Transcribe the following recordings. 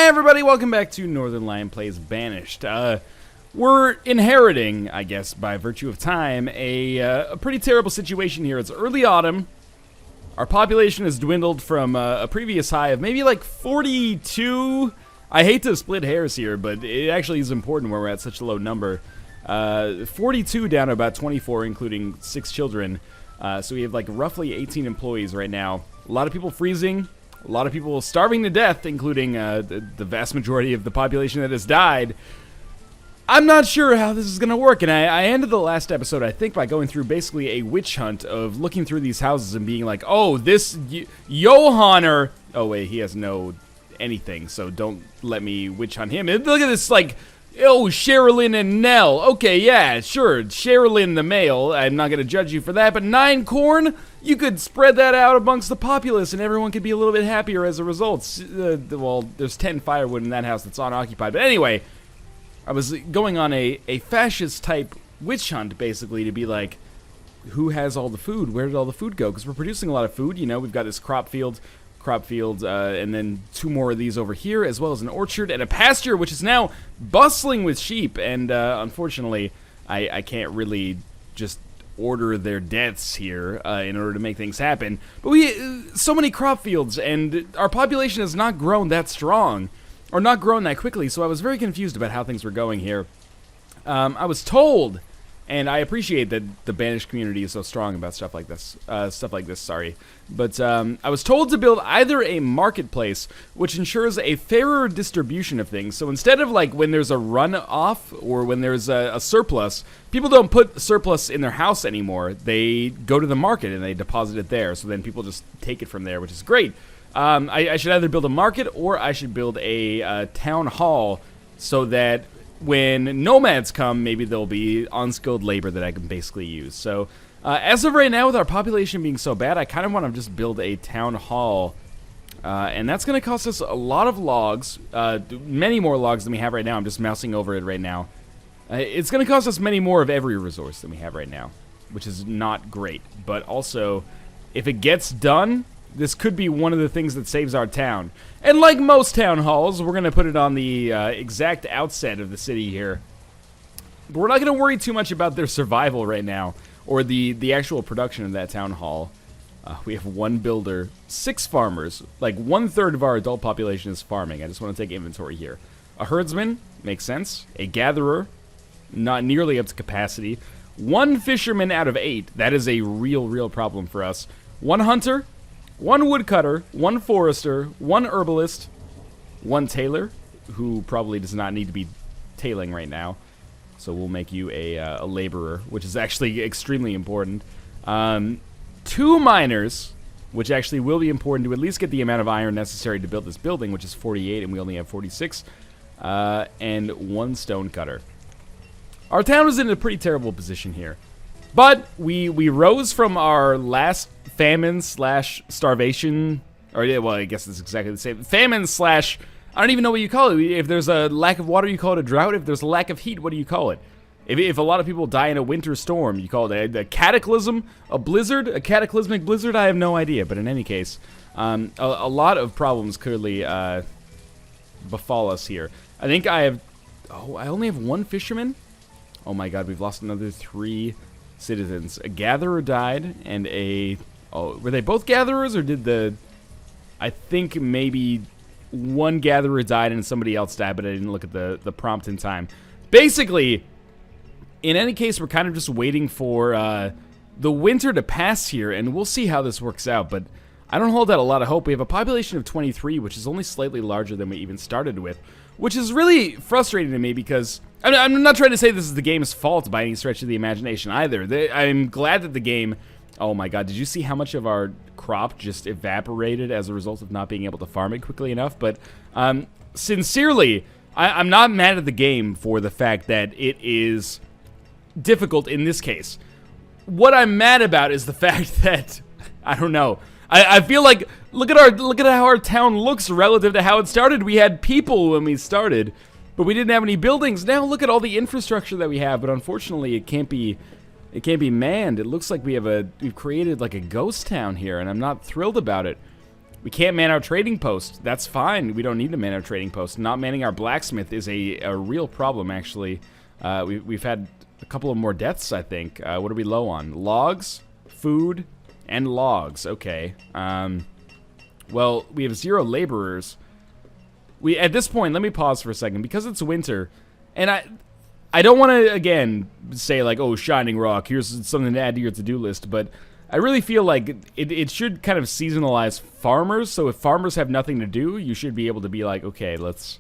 everybody, welcome back to Northernlion Plays Banished. We're inheriting, I guess, by virtue of time, a pretty terrible situation here. It's early autumn. Our population has dwindled from a previous high of maybe like 42. I hate to split hairs here, but it actually is important where we're at such a low number. 42 down to about 24, including 6 children. So we have like roughly 18 employees right now. A lot of people freezing. A lot of people starving to death, including the vast majority of the population that has died. I'm not sure how this is going to work, and I ended the last episode, I think, by going through basically a witch hunt of looking through these houses and being like, oh, this Johanner... Oh, wait, he has no anything, so don't let me witch hunt him. And look at this, like... Oh, Sherilyn and Nell. Okay, yeah, sure. Sherilyn the male. I'm not going to judge you for that. But 9 corn? You could spread that out amongst the populace and everyone could be a little bit happier as a result. Well, there's 10 firewood in that house that's unoccupied. But anyway, I was going on a fascist-type witch hunt, basically, to be like, who has all the food? Where did all the food go? Because we're producing a lot of food. You know, we've got this crop field, and then 2 more of these over here, as well as an orchard and a pasture, which is now bustling with sheep. And unfortunately, I can't really just order their deaths here in order to make things happen. But we so many crop fields, and our population has not grown that strong, or not grown that quickly. So I was very confused about how things were going here. I was told. And I appreciate that the Banished community is so strong about stuff like this. Sorry. But I was told to build either a marketplace, which ensures a fairer distribution of things. So instead of like when there's a run-off or when there's a surplus, people don't put surplus in their house anymore. They go to the market and they deposit it there. So then people just take it from there, which is great. I should either build a market or I should build a town hall so that when nomads come, maybe there'll be unskilled labor that I can basically use. So, as of right now, with our population being so bad, I kind of want to just build a town hall. And that's going to cost us a lot of logs, many more logs than we have right now. I'm just mousing over it right now. It's going to cost us many more of every resource than we have right now, which is not great. But also, if it gets done, this could be one of the things that saves our town. And like most town halls, we're going to put it on the exact outset of the city here. But we're not going to worry too much about their survival right now, or the actual production of that town hall. We have 1 builder, 6 farmers, like 1/3 of our adult population is farming. I just want to take inventory here. A herdsman, makes sense. A gatherer, not nearly up to capacity. 1 fisherman out of 8, that is a real problem for us. 1 hunter, 1 woodcutter, 1 forester, 1 herbalist, 1 tailor, who probably does not need to be tailing right now. So we'll make you a laborer, which is actually extremely important. 2 miners, which actually will be important to at least get the amount of iron necessary to build this building, which is 48, and we only have 46. And 1 stone cutter. Our town is in a pretty terrible position here. But we rose from our last famine / starvation, or well, I guess it's exactly the same. Famine / I don't even know what you call it. If there's a lack of water, you call it a drought. If there's a lack of heat, what do you call it? If a lot of people die in a winter storm, you call it a cataclysm, a blizzard, a cataclysmic blizzard. I have no idea. But in any case, a lot of problems clearly befall us here. I think I have. Oh, I only have 1 fisherman. Oh my God, we've lost another 3 citizens. A gatherer died, and were they both gatherers, or did I think maybe 1 gatherer died and somebody else died, but I didn't look at the prompt in time. Basically, in any case, we're kind of just waiting for the winter to pass here, and we'll see how this works out, but I don't hold out a lot of hope. We have a population of 23, which is only slightly larger than we even started with, which is really frustrating to me because I'm not trying to say this is the game's fault by any stretch of the imagination either. I'm glad that the game... Oh my God, did you see how much of our crop just evaporated as a result of not being able to farm it quickly enough? But sincerely, I'm not mad at the game for the fact that it is difficult in this case. What I'm mad about is the fact that, I don't know, I feel like, look at how our town looks relative to how it started. We had people when we started, but we didn't have any buildings. Now look at all the infrastructure that we have, but unfortunately it can't be manned. It looks like we've created like a ghost town here, and I'm not thrilled about it. We can't man our trading post. That's fine. We don't need to man our trading post. Not manning our blacksmith is a real problem, actually. We've had a couple of more deaths, I think. What are we low on? Logs, food, and logs. Okay. Well, we have 0 laborers. At this point, let me pause for a second. Because it's winter, and I don't want to, again, say like, oh, Shining Rock, here's something to add to your to-do list, but I really feel like it should kind of seasonalize farmers, so if farmers have nothing to do, you should be able to be like, okay, let's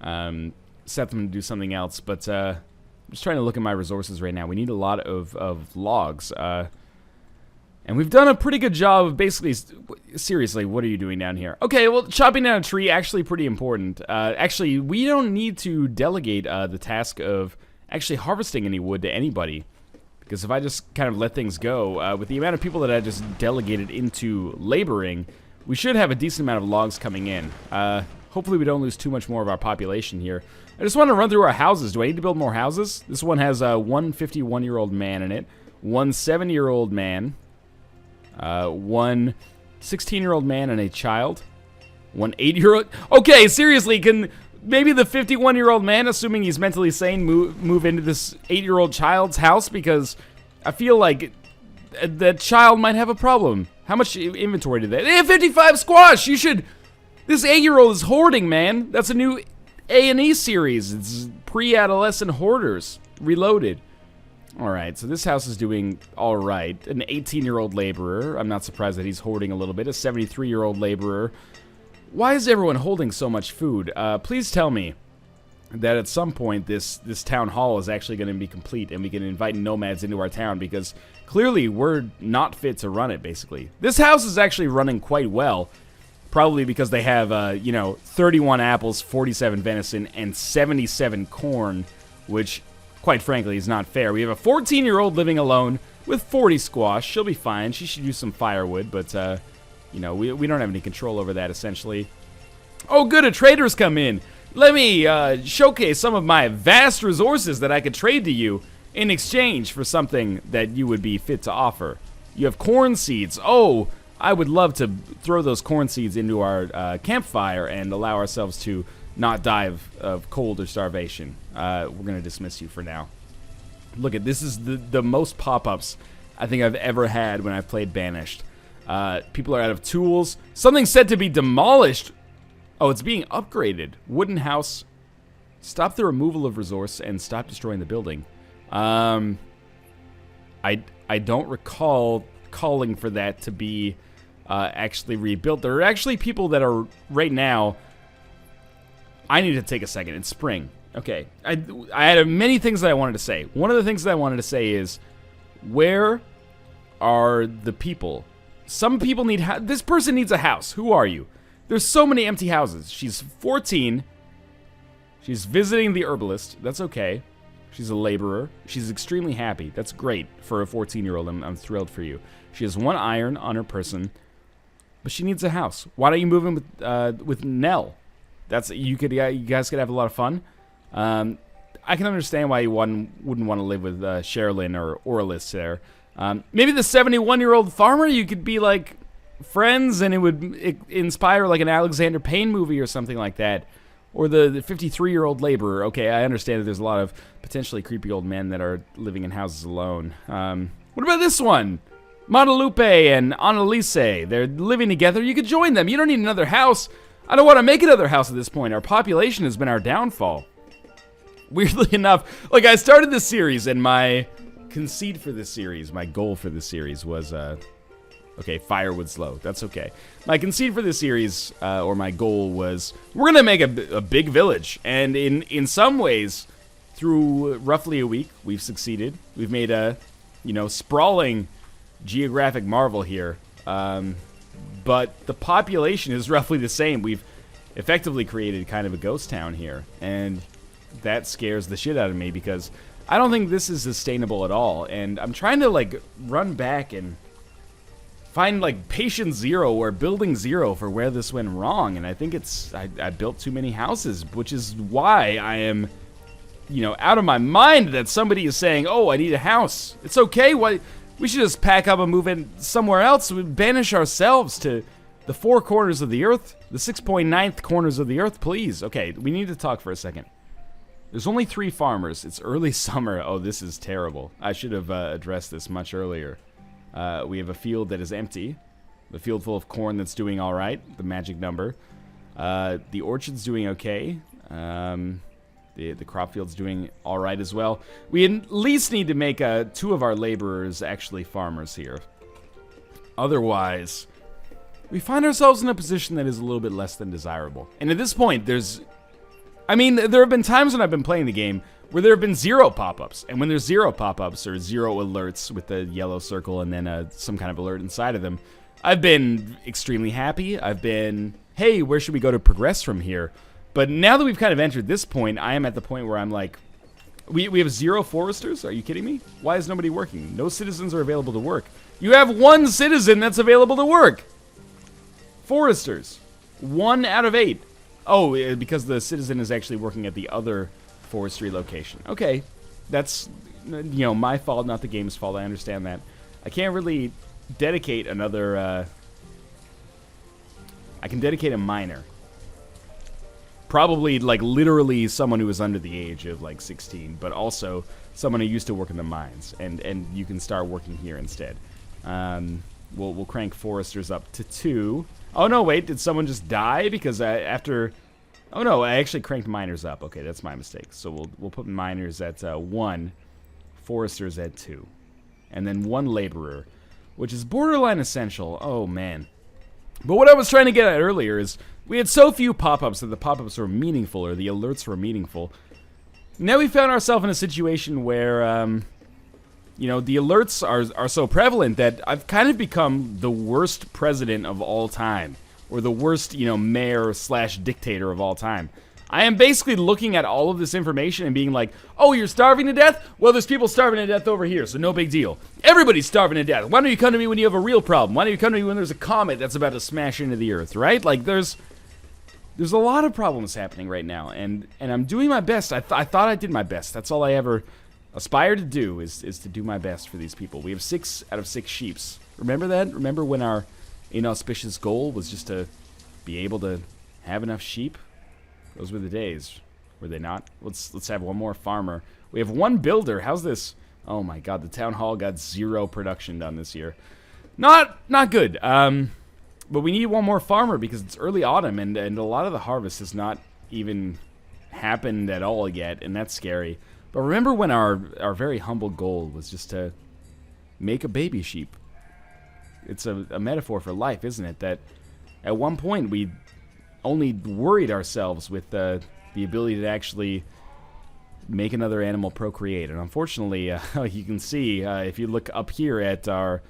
set them to do something else, but I'm just trying to look at my resources right now. We need a lot of logs, and we've done a pretty good job of basically, seriously, what are you doing down here? Okay, well, chopping down a tree, actually pretty important. Actually, we don't need to delegate the task of actually harvesting any wood to anybody. Because if I just kind of let things go, with the amount of people that I just delegated into laboring, we should have a decent amount of logs coming in. Hopefully we don't lose too much more of our population here. I just want to run through our houses. Do I need to build more houses? This one has one 51-year-old man in it, one 7-year-old man, one 16-year-old man and a child, one 8-year-old... Okay, seriously, can... Maybe the 51-year-old man, assuming he's mentally sane, move into this 8-year-old child's house, because I feel like that child might have a problem. How much inventory did they... Hey, 55 squash! You should... This 8-year-old is hoarding, man. That's a new A&E series. It's pre-adolescent hoarders. Reloaded. Alright, so this house is doing alright. An 18-year-old laborer. I'm not surprised that he's hoarding a little bit. A 73-year-old laborer. Why is everyone holding so much food? Please tell me that at some point this town hall is actually going to be complete and we can invite nomads into our town, because clearly we're not fit to run it, basically. This house is actually running quite well, probably because they have, you know, 31 apples, 47 venison, and 77 corn, which, quite frankly, is not fair. We have a 14-year-old living alone with 40 squash. She'll be fine. She should use some firewood, but, you know, we don't have any control over that, essentially. Oh, good, a trader's come in. Let me showcase some of my vast resources that I could trade to you in exchange for something that you would be fit to offer. You have corn seeds. Oh, I would love to throw those corn seeds into our campfire and allow ourselves to not die of cold or starvation. We're going to dismiss you for now. Look at this is the most pop-ups I think I've ever had when I've played Banished. People are out of tools. Something's said to be demolished. Oh, it's being upgraded. Wooden house. Stop the removal of resource and stop destroying the building. I don't recall calling for that to be actually rebuilt. There are actually people that are right now. I need to take a second. It's spring. Okay. I had many things that I wanted to say. One of the things that I wanted to say is, where are the people? Some people need... This person needs a house. Who are you? There's so many empty houses. She's 14. She's visiting the herbalist. That's okay. She's a laborer. She's extremely happy. That's great for a 14-year-old. I'm thrilled for you. She has 1 iron on her person, but she needs a house. Why don't you move in with Nell? You guys could have a lot of fun. I can understand why you wouldn't want to live with Sherilyn or Orlis there. Maybe the 71-year-old farmer, you could be like friends and it would inspire like an Alexander Payne movie or something like that. Or the 53-year-old laborer. Okay, I understand that there's a lot of potentially creepy old men that are living in houses alone. What about this one? Guadalupe and Annalise. They're living together. You could join them. You don't need another house. I don't want to make another house at this point. Our population has been our downfall. Weirdly enough, like I started this series and my conceit for this series, my goal for this series was, okay, firewood's low. That's okay. My conceit for this series, or my goal was, we're going to make a big village. And in some ways, through roughly a week, we've succeeded. We've made a, you know, sprawling geographic marvel here. But the population is roughly the same. We've effectively created kind of a ghost town here. And that scares the shit out of me because I don't think this is sustainable at all. And I'm trying to, like, run back and find, like, patient zero or building zero for where this went wrong. And I think it's, I built too many houses, which is why I am, you know, out of my mind that somebody is saying, oh, I need a house. It's okay. Why? We should just pack up and move in somewhere else. We banish ourselves to the 4 corners of the earth, the 6.9th corners of the earth, please. Okay, we need to talk for a second. There's only 3 farmers. It's early summer. Oh, this is terrible. I should have addressed this much earlier. We have a field that is empty. The field full of corn that's doing all right. The magic number. The orchard's doing okay. The crop field's doing all right as well. We at least need to make 2 of our laborers actually farmers here. Otherwise, we find ourselves in a position that is a little bit less than desirable. And at this point, I mean, there have been times when I've been playing the game where there have been 0 pop-ups. And when there's 0 pop-ups or 0 alerts with the yellow circle and then some kind of alert inside of them, I've been extremely happy. I've been, hey, where should we go to progress from here? But now that we've kind of entered this point, I am at the point where I'm like, we have 0 foresters? Are you kidding me? Why is nobody working? No citizens are available to work. You have 1 citizen that's available to work. Foresters. 1 out of 8. Oh, because the citizen is actually working at the other forestry location. Okay, that's, my fault, not the game's fault. I understand that. I can't really dedicate another, I can dedicate a miner. Probably, like, literally someone who is under the age of, like, 16, but also someone who used to work in the mines, and you can start working here instead. We'll crank foresters up to 2. Oh, no, wait, did someone just die? Because after... Oh, no, I actually cranked miners up. Okay, that's my mistake. So we'll put miners at 1, foresters at 2, and then 1 laborer, which is borderline essential. Oh, man. But what I was trying to get at earlier is we had so few pop-ups that the pop-ups were meaningful, or the alerts were meaningful. Now we found ourselves in a situation where, the alerts are so prevalent that I've kind of become the worst president of all time, or the worst, mayor/dictator of all time. I am basically looking at all of this information and being like, oh, you're starving to death? Well, there's people starving to death over here, so no big deal. Everybody's starving to death. Why don't you come to me when you have a real problem? Why don't you come to me when there's a comet that's about to smash into the earth, right? Like, there's a lot of problems happening right now, and I'm doing my best. I thought I did my best. That's all I ever aspire to do, is to do my best for these people. We have 6 out of 6 sheeps. Remember that? Remember when our inauspicious goal was just to be able to have enough sheep? Those were the days, were they not? Let's have 1 more farmer. We have 1 builder. How's this? Oh my god, the town hall got 0 production done this year. Not good. But we need 1 more farmer because it's early autumn and a lot of the harvest has not even happened at all yet, and that's scary. But remember when our very humble goal was just to make a baby sheep? It's a metaphor for life, isn't it? That at one point we only worried ourselves with the ability to actually make another animal procreate. And unfortunately, you can see, if you look up here at our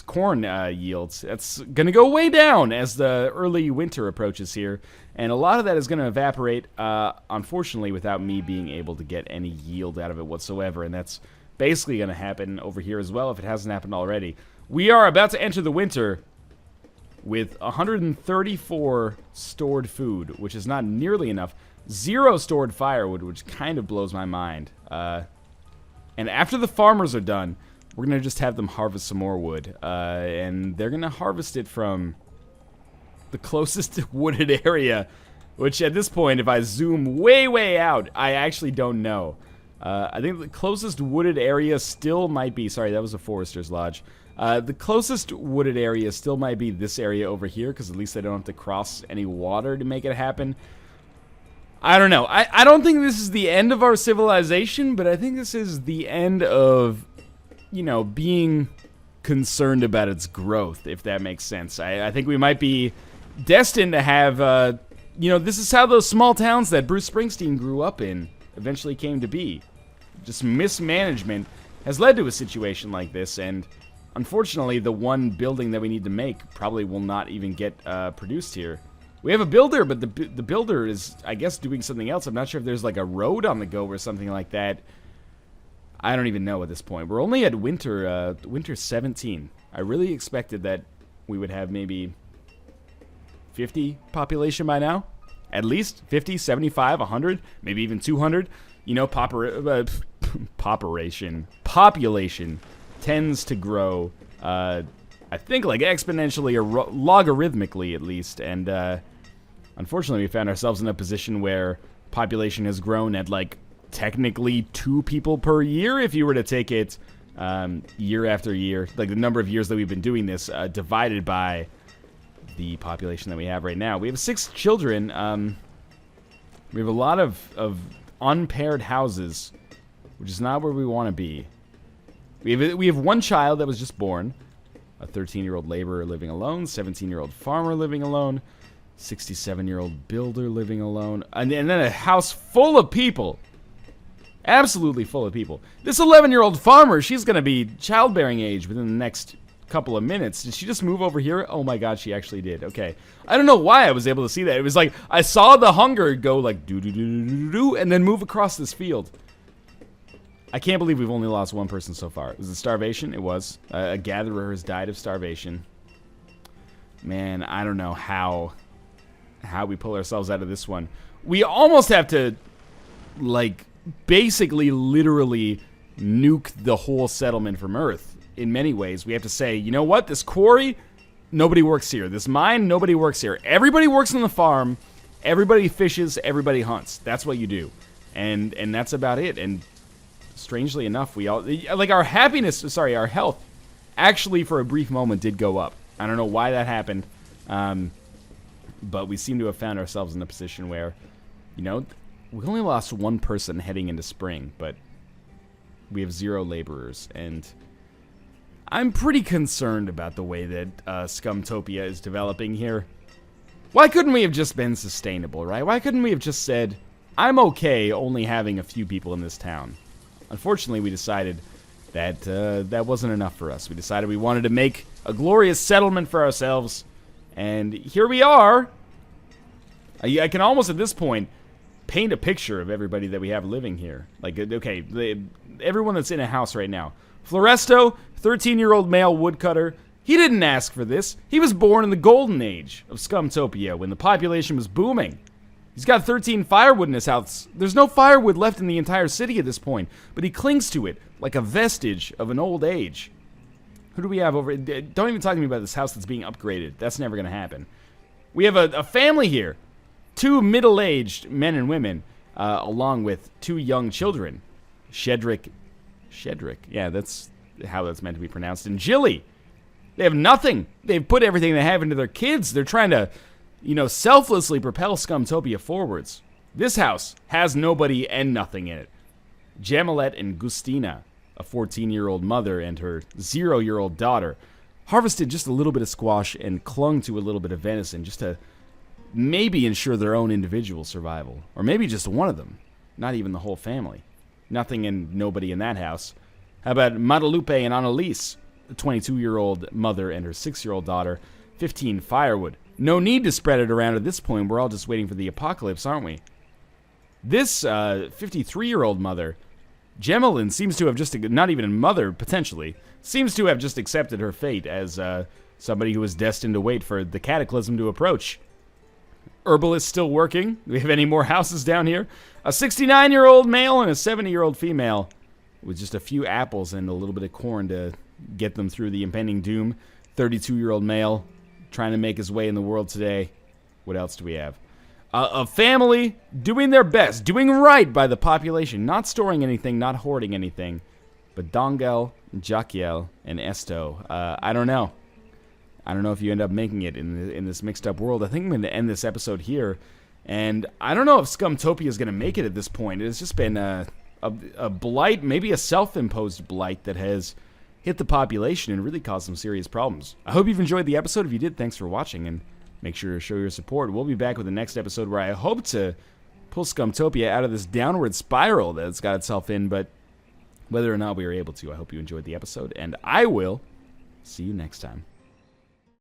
corn yields, that's going to go way down as the early winter approaches here. And a lot of that is going to evaporate, unfortunately, without me being able to get any yield out of it whatsoever. And that's basically going to happen over here as well if it hasn't happened already. We are about to enter the winter with 134 stored food, which is not nearly enough. 0 stored firewood, which kind of blows my mind. And after the farmers are done, we're going to just have them harvest some more wood. And they're going to harvest it from the closest wooded area, which at this point, if I zoom way, way out, I actually don't know. I think the closest wooded area still might be... Sorry, that was a forester's lodge. The closest wooded area still might be this area over here, because at least I don't have to cross any water to make it happen. I don't know. I don't think this is the end of our civilization, but I think this is the end of, being concerned about its growth, if that makes sense. I think we might be destined to have, this is how those small towns that Bruce Springsteen grew up in eventually came to be. Just mismanagement has led to a situation like this, and... Unfortunately, the 1 building that we need to make probably will not even get produced here. We have a builder, but the builder is, I guess, doing something else. I'm not sure if there's like a road on the go or something like that. I don't even know at this point. We're only at winter 17. I really expected that we would have maybe 50 population by now. At least 50, 75, 100, maybe even 200. Population tends to grow I think, like, exponentially or logarithmically, at least. And, unfortunately, we found ourselves in a position where population has grown at, like, technically 2 people per year, if you were to take it year after year. Like, the number of years that we've been doing this, divided by the population that we have right now. We have 6 children. We have a lot of unpaired houses, which is not where we want to be. We have 1 child that was just born, a 13-year-old laborer living alone, 17-year-old farmer living alone, 67-year-old builder living alone, and then a house full of people. Absolutely full of people. This 11-year-old farmer, she's going to be childbearing age within the next couple of minutes. Did she just move over here? Oh my god, she actually did. Okay. I don't know why I was able to see that. It was like, I saw the hunger go like do-do-do-do-do-do, and then move across this field. I can't believe we've only lost 1 person so far. Was it starvation? It was. A gatherer has died of starvation. Man, I don't know how we pull ourselves out of this one. We almost have to, like, basically literally nuke the whole settlement from Earth. In many ways, we have to say, you know what? This quarry, nobody works here. This mine, nobody works here. Everybody works on the farm. Everybody fishes. Everybody hunts. That's what you do. And that's about it. And strangely enough, we all, like, our health actually for a brief moment did go up. I don't know why that happened. But we seem to have found ourselves in a position where, you know, we only lost 1 person heading into spring, but we have 0 laborers, and I'm pretty concerned about the way that Scumtopia is developing here. Why couldn't we have just been sustainable, right? Why couldn't we have just said, I'm okay only having a few people in this town? Unfortunately, we decided that that wasn't enough for us. We decided we wanted to make a glorious settlement for ourselves, and here we are. I can almost, at this point, paint a picture of everybody that we have living here. Like, okay, everyone that's in a house right now. Floresto, 13-year-old male woodcutter. He didn't ask for this. He was born in the golden age of Scumtopia when the population was booming. He's got 13 firewood in his house. There's no firewood left in the entire city at this point, but he clings to it like a vestige of an old age. Who do we have over? Don't even talk to me about this house that's being upgraded. That's never going to happen. We have a family here. 2 middle-aged men and women, along with 2 young children. Shedrick, yeah, that's how that's meant to be pronounced. And Jilly, they have nothing. They've put everything they have into their kids. They're trying to, you know, selflessly propel Scumtopia forwards. This house has nobody and nothing in it. Jamalette and Gustina, a 14-year-old mother and her 0-year-old daughter, harvested just a little bit of squash and clung to a little bit of venison just to maybe ensure their own individual survival. Or maybe just one of them. Not even the whole family. Nothing and nobody in that house. How about Guadalupe and Annalise, a 22-year-old mother and her 6-year-old daughter, 15 firewood. No need to spread it around at this point. We're all just waiting for the apocalypse, aren't we? This 53-year-old mother, Gemelin, seems to have just, not even a mother, potentially, seems to have just accepted her fate as somebody who was destined to wait for the cataclysm to approach. Herbalist still working. Do we have any more houses down here? A 69-year-old male and a 70-year-old female with just a few apples and a little bit of corn to get them through the impending doom. 32-year-old male trying to make his way in the world today. What else do we have? A family doing their best, doing right by the population, not storing anything, not hoarding anything. But Dongel, Jaquiel, and Esto, I don't know. I don't know if you end up making it in this mixed up world. I think I'm going to end this episode here. And I don't know if Scumtopia is going to make it at this point. It has just been a blight, maybe a self-imposed blight that has hit the population and really caused some serious problems. I hope you've enjoyed the episode. If you did, thanks for watching, and make sure to show your support. We'll be back with the next episode where I hope to pull Scumtopia out of this downward spiral that it's got itself in, but whether or not we are able to, I hope you enjoyed the episode, and I will see you next time.